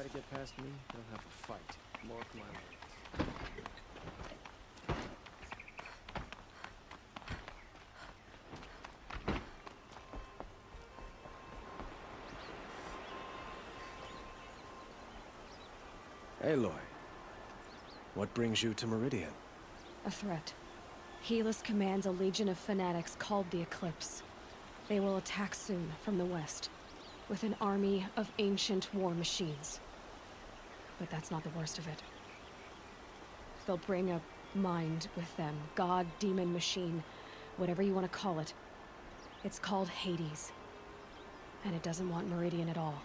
try to get past me, he'll have a fight. Mark my words. Aloy, what brings you to Meridian? A threat. Helis commands a legion of fanatics called the Eclipse. They will attack soon from the west, with an army of ancient war machines. But that's not the worst of it. They'll bring a mind with them, god, demon, machine, whatever you want to call it. It's called Hades. And it doesn't want Meridian at all.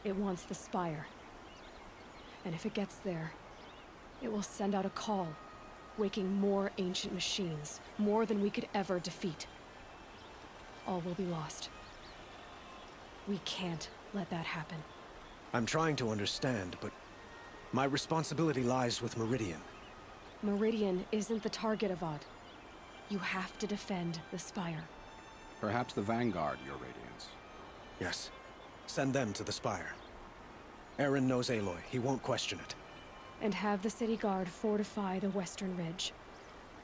It wants the Spire. And if it gets there, it will send out a call, waking more ancient machines, more than we could ever defeat. All will be lost. We can't let that happen. I'm trying to understand, but my responsibility lies with Meridian. Meridian isn't the target, Avad. You have to defend the Spire. Perhaps the Vanguard, Your Radiance. Yes. Send them to the Spire. Aaron knows Aloy. He won't question it. And have the City Guard fortify the Western Ridge.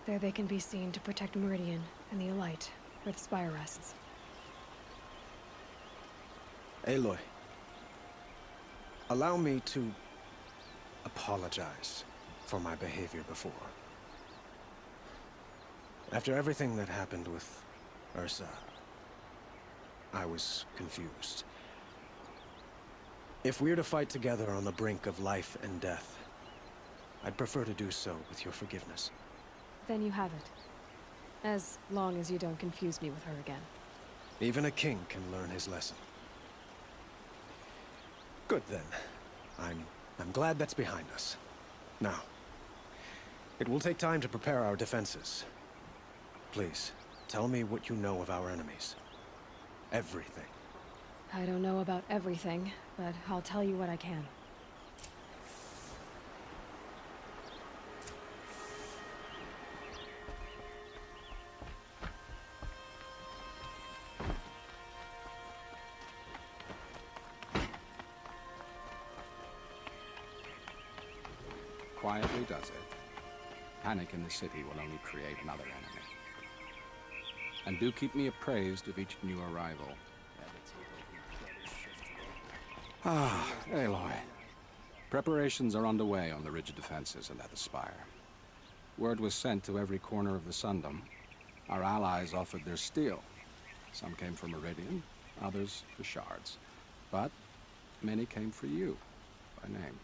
There they can be seen to protect Meridian and the Elite, where the Spire rests. Aloy, allow me to apologize for my behavior before. After everything that happened with Ursa, I was confused. If we're to fight together on the brink of life and death, I'd prefer to do so with your forgiveness. Then you have it. As long as you don't confuse me with her again. Even a king can learn his lesson. Good then. I'm glad that's behind us. Now, it will take time to prepare our defenses. Please, tell me what you know of our enemies. Everything. I don't know about everything, but I'll tell you what I can. Quietly does it. Panic in the city will only create another enemy. And do keep me appraised of each new arrival. Ah, Aloy. Preparations are underway on the ridge of defenses and at the Spire. Word was sent to every corner of the Sundom. Our allies offered their steel. Some came for Meridian, others for shards. But many came for you, by name.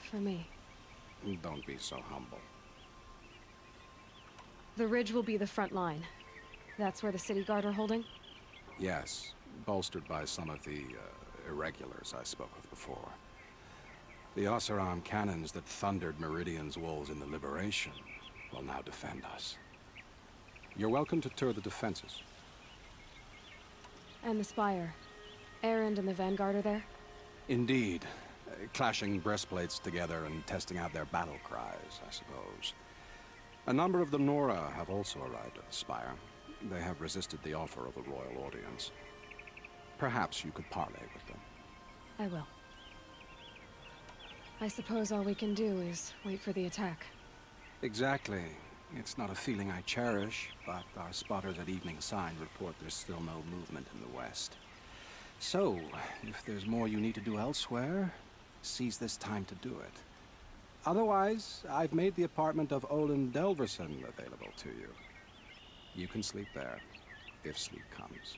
For me. Don't be so humble. The ridge will be the front line. That's where the City Guard are holding? Yes, bolstered by some of the irregulars I spoke of before. The Oseram cannons that thundered Meridian's walls in the Liberation will now defend us. You're welcome to tour the defenses. And the Spire. Erend and the Vanguard are there? Indeed. Clashing breastplates together and testing out their battle cries, I suppose. A number of the Nora have also arrived at the Spire. They have resisted the offer of a royal audience. Perhaps you could parley with them. I will. I suppose all we can do is wait for the attack. Exactly. It's not a feeling I cherish, but our spotters at Evening Sign report there's still no movement in the west. So, if there's more you need to do elsewhere, seize this time to do it. Otherwise, I've made the apartment of Olin Delverson available to you. You can sleep there, if sleep comes.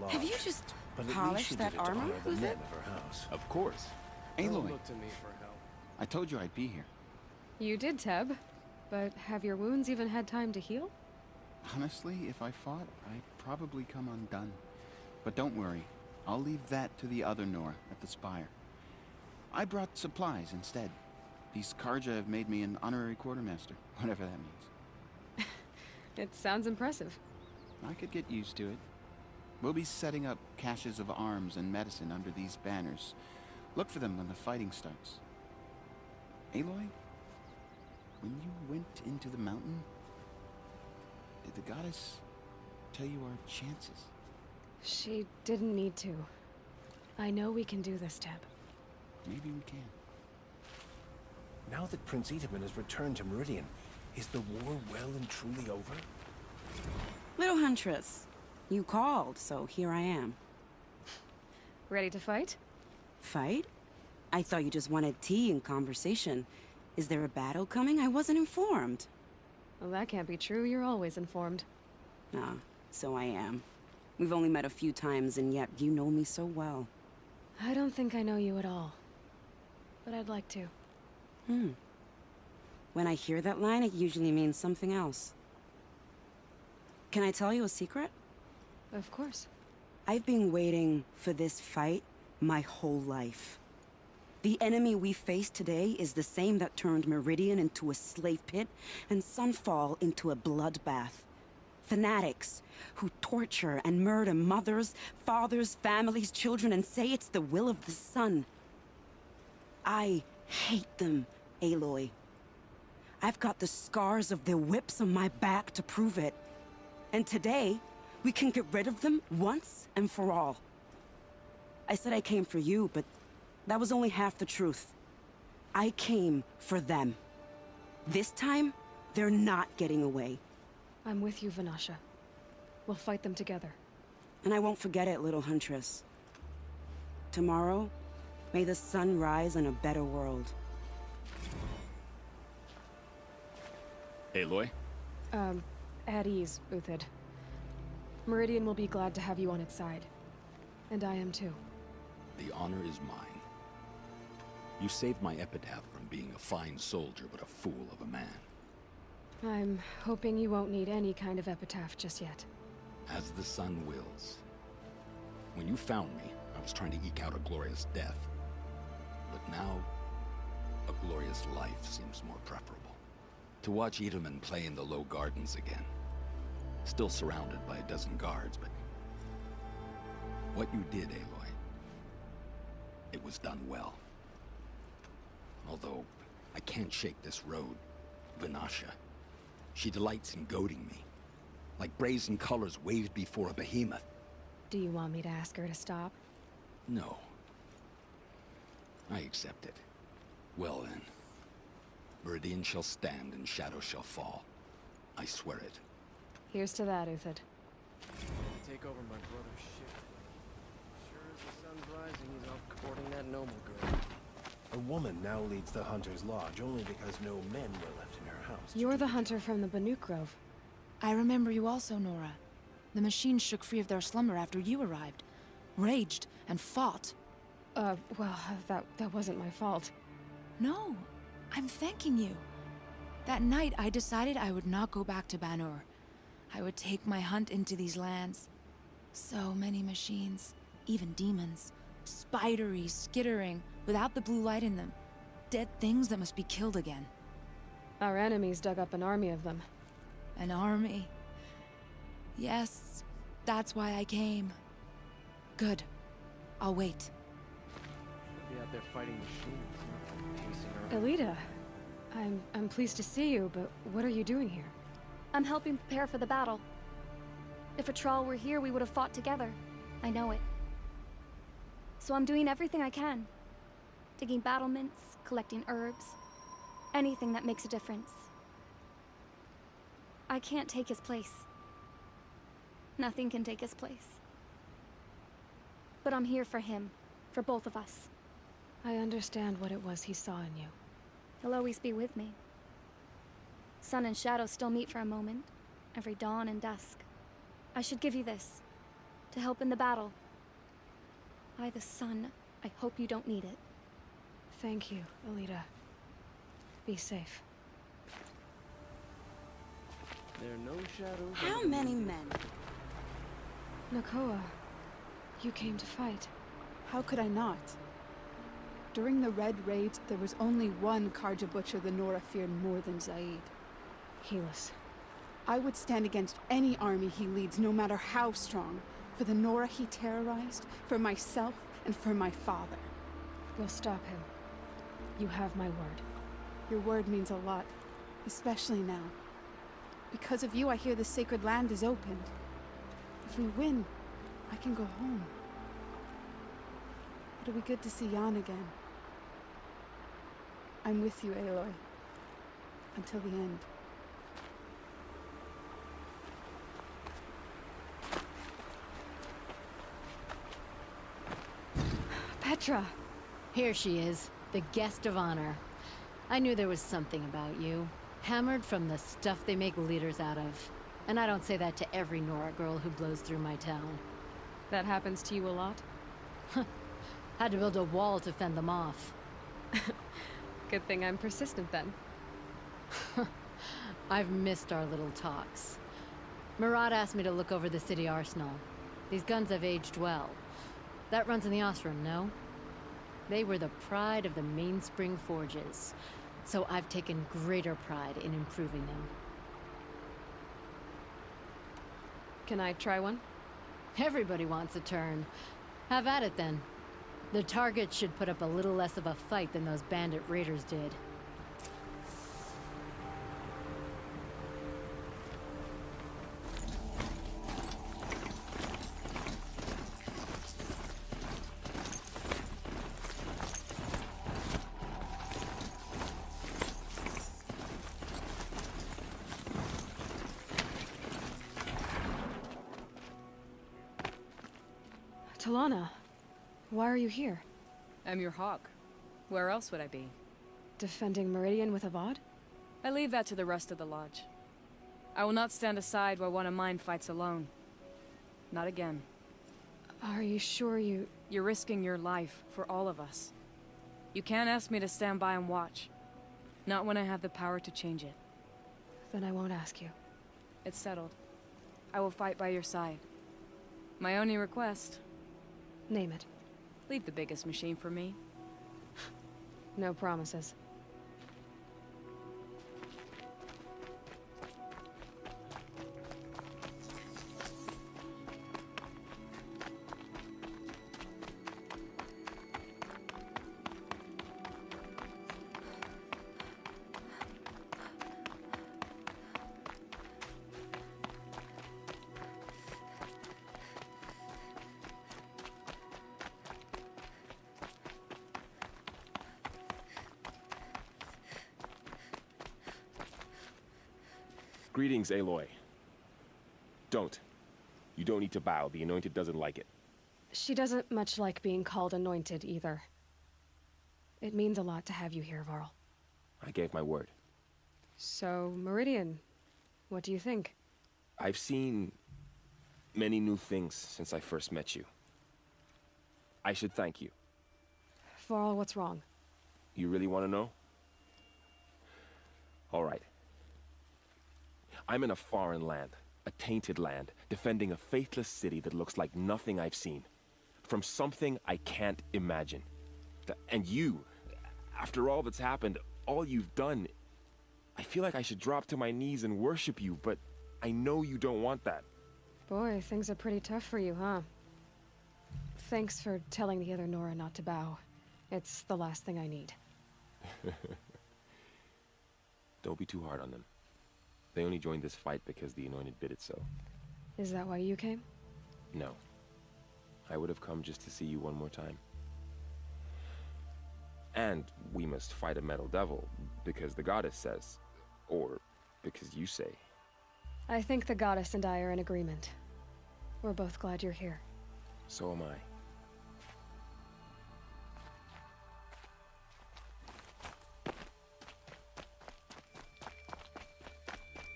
Have you just polished that armor with it? Of course. Don't Aloy, look to me for help. I told you I'd be here. You did, Teb. But have your wounds even had time to heal? Honestly, if I fought, I'd probably come undone. But don't worry. I'll leave that to the other Nora at the Spire. I brought supplies instead. These Karja have made me an honorary quartermaster, whatever that means. It sounds impressive. I could get used to it. We'll be setting up caches of arms and medicine under these banners. Look for them when the fighting starts. Aloy? when you went into the mountain, did the goddess tell you our chances? She didn't need to. I know we can do this, Teb. Maybe we can. Now that Prince Itaman has returned to Meridian, is the war well and truly over? Little Huntress, you called, so here I am. Ready to fight? Fight? I thought you just wanted tea and conversation. Is there a battle coming? I wasn't informed. Well, that can't be true. You're always informed. Ah, so I am. We've only met a few times, and yet you know me so well. I don't think I know you at all. But I'd like to. When I hear that line, it usually means something else. Can I tell you a secret? Of course. I've been waiting for this fight my whole life. The enemy we face today is the same that turned Meridian into a slave pit and Sunfall into a bloodbath. Fanatics who torture and murder mothers, fathers, families, children, and say it's the will of the sun. I hate them, Aloy. I've got the scars of their whips on my back to prove it. And today, we can get rid of them once and for all. I said I came for you, but that was only half the truth. I came for them. This time, they're not getting away. I'm with you, Vanasha. We'll fight them together. And I won't forget it, little Huntress. Tomorrow, may the sun rise in a better world. Aloy? At ease, Uthid. Meridian will be glad to have you on its side. And I am too. The honor is mine. You saved my epitaph from being a fine soldier, but a fool of a man. I'm hoping you won't need any kind of epitaph just yet. As the sun wills. When you found me, I was trying to eke out a glorious death. But now, a glorious life seems more preferable. To watch Itaman play in the low gardens again. Still surrounded by a dozen guards, but... what you did, Aloy, it was done well. Although, I can't shake this road. Vanasha. She delights in goading me. Like brazen colors waved before a behemoth. Do you want me to ask her to stop? No. I accept it. Well then. Meridian shall stand and shadow shall fall. I swear it. Here's to that, Uthid. Take over my brother's ship. Sure as the sun's rising, he's off courting that noble girl. A woman now leads the Hunter's Lodge only because no men were left in her house. You're the hunter from the Banuk Grove. I remember you also, Nora. The machines shook free of their slumber after you arrived. Raged and fought. Well, that wasn't my fault. No, I'm thanking you. That night, I decided I would not go back to Banur. I would take my hunt into these lands. So many machines, even demons. Spidery, skittering, without the blue light in them. Dead things that must be killed again. Our enemies dug up an army of them. An army. Yes, that's why I came. Good. I'll wait. She'll be out there fighting machines, not pacing around. Elita, I'm pleased to see you, but what are you doing here? I'm helping prepare for the battle. If a Thrall were here, we would have fought together. I know it. So I'm doing everything I can. Digging battlements, collecting herbs. Anything that makes a difference. I can't take his place. Nothing can take his place. But I'm here for him. For both of us. I understand what it was he saw in you. He'll always be with me. Sun and shadow still meet for a moment. Every dawn and dusk. I should give you this. To help in the battle. By the sun, I hope you don't need it. Thank you, Elita. Be safe. There are no shadows. How many men? Nakoa, you came to fight. How could I not? During the Red Raids, there was only one Karja Butcher the Nora feared more than Zaid. Helis. I would stand against any army he leads, no matter how strong. For the Nora he terrorized, for myself, and for my father. We'll stop him. You have my word. Your word means a lot. Especially now. Because of you, I hear the sacred land is opened. If we win, I can go home. It'll be good to see Jan again. I'm with you, Aloy. Until the end. Petra! Here she is, the guest of honor. I knew there was something about you. Hammered from the stuff they make leaders out of. And I don't say that to every Nora girl who blows through my town. That happens to you a lot? Had to build a wall to fend them off. Good thing I'm persistent then. I've missed our little talks. Murad asked me to look over the city arsenal. These guns have aged well. That runs in the Ostrom, no? They were the pride of the Mainspring Forges. So I've taken greater pride in improving them. Can I try one? Everybody wants a turn. Have at it then. The target should put up a little less of a fight than those bandit raiders did. Talana, why are you here? I'm your hawk. Where else would I be? Defending Meridian with Avad? I leave that to the rest of the Lodge. I will not stand aside while one of mine fights alone. Not again. Are you sure you... You're risking your life for all of us. You can't ask me to stand by and watch. Not when I have the power to change it. Then I won't ask you. It's settled. I will fight by your side. My only request... Name it. Leave the biggest machine for me. No promises. Greetings, Aloy. Don't. You don't need to bow. The Anointed doesn't like it. She doesn't much like being called Anointed, either. It means a lot to have you here, Varl. I gave my word. So, Meridian, what do you think? I've seen many new things since I first met you. I should thank you. Varl, what's wrong? You really want to know? All right. I'm in a foreign land, a tainted land, defending a faithless city that looks like nothing I've seen. From something I can't imagine. And you, after all that's happened, all you've done, I feel like I should drop to my knees and worship you, but I know you don't want that. Boy, things are pretty tough for you, huh? Thanks for telling the other Nora not to bow. It's the last thing I need. Don't be too hard on them. They only joined this fight because the Anointed bid it so. Is that why you came? No. I would have come just to see you one more time. And we must fight a metal devil, because the goddess says. Or because you say. I think the goddess and I are in agreement. We're both glad you're here. So am I.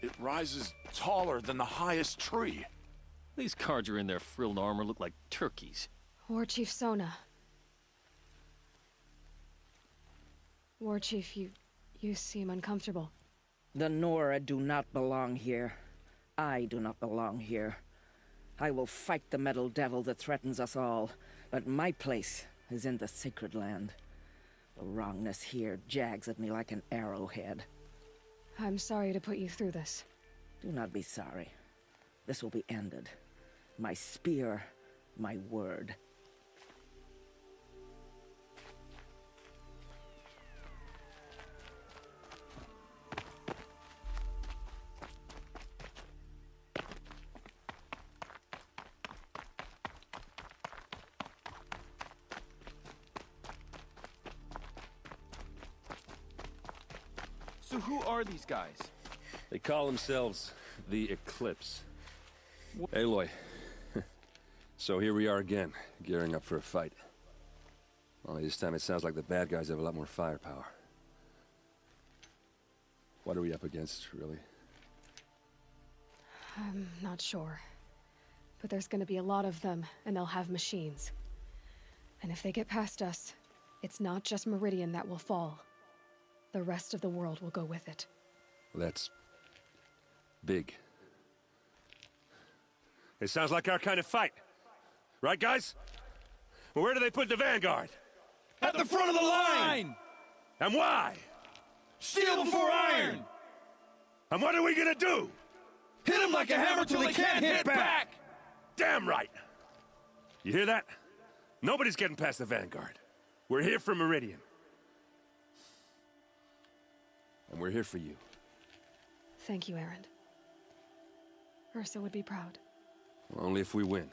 It rises taller than the highest tree. These cards are in their frilled armor look like turkeys. War Chief Sona. War Chief, you seem uncomfortable. The Nora do not belong here. I do not belong here. I will fight the metal devil that threatens us all, but my place is in the sacred land. The wrongness here jags at me like an arrowhead. I'm sorry to put you through this. Do not be sorry. This will be ended. My spear, my word. So who are these guys? They call themselves the Eclipse. Aloy. So here we are again, gearing up for a fight. Only this time it sounds like the bad guys have a lot more firepower. What are we up against, really? I'm not sure. But there's gonna be a lot of them, and they'll have machines. And if they get past us, it's not just Meridian that will fall. The rest of the world will go with it. Well, that's... big. It sounds like our kind of fight. Right, guys? Well, where do they put the Vanguard? At the front of the line! And why? Steel before iron! And what are we gonna do? Hit them like a hammer till they can't hit back! Damn right! You hear that? Nobody's getting past the Vanguard. We're here for Meridian. And we're here for you. Thank you, Erend. Ursa would be proud. Well, only if we win.